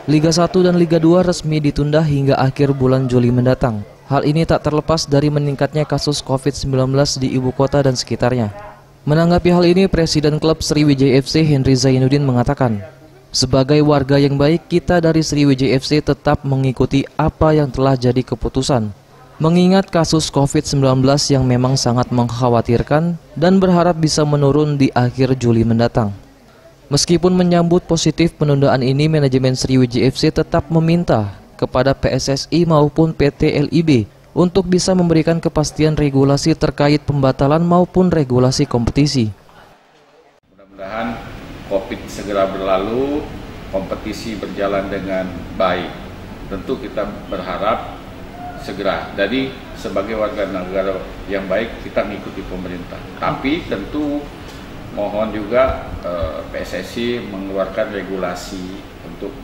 Liga 1 dan Liga 2 resmi ditunda hingga akhir bulan Juli mendatang. Hal ini tak terlepas dari meningkatnya kasus COVID-19 di ibu kota dan sekitarnya. Menanggapi hal ini, Presiden klub Sriwijaya FC Henry Zainuddin mengatakan, sebagai warga yang baik, kita dari Sriwijaya FC tetap mengikuti apa yang telah jadi keputusan. Mengingat kasus COVID-19 yang memang sangat mengkhawatirkan dan berharap bisa menurun di akhir Juli mendatang. Meskipun menyambut positif penundaan ini, manajemen Sriwijaya FC tetap meminta kepada PSSI maupun PT LIB untuk bisa memberikan kepastian regulasi terkait pembatalan maupun regulasi kompetisi. Mudah-mudahan COVID segera berlalu, kompetisi berjalan dengan baik. Tentu kita berharap segera. Jadi sebagai warga negara yang baik kita mengikuti pemerintah. Tapi tentu mohon juga PSSI mengeluarkan regulasi untuk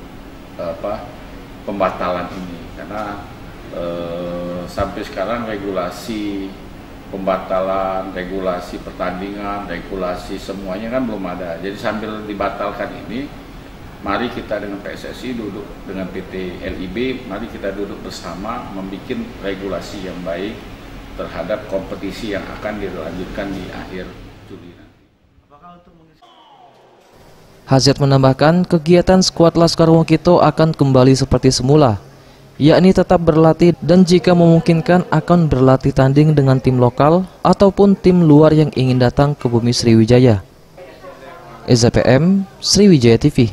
pembatalan ini, karena sampai sekarang regulasi pembatalan, regulasi pertandingan, regulasi semuanya kan belum ada. Jadi sambil dibatalkan ini, mari kita dengan PSSI duduk dengan PT LIB, mari kita duduk bersama membuat regulasi yang baik terhadap kompetisi yang akan dilanjutkan di akhir Juli nanti. Hazard menambahkan, kegiatan skuad Laskar Wongkito akan kembali seperti semula, yakni tetap berlatih dan jika memungkinkan akan berlatih tanding dengan tim lokal ataupun tim luar yang ingin datang ke bumi Sriwijaya. EZPM, Sriwijaya TV.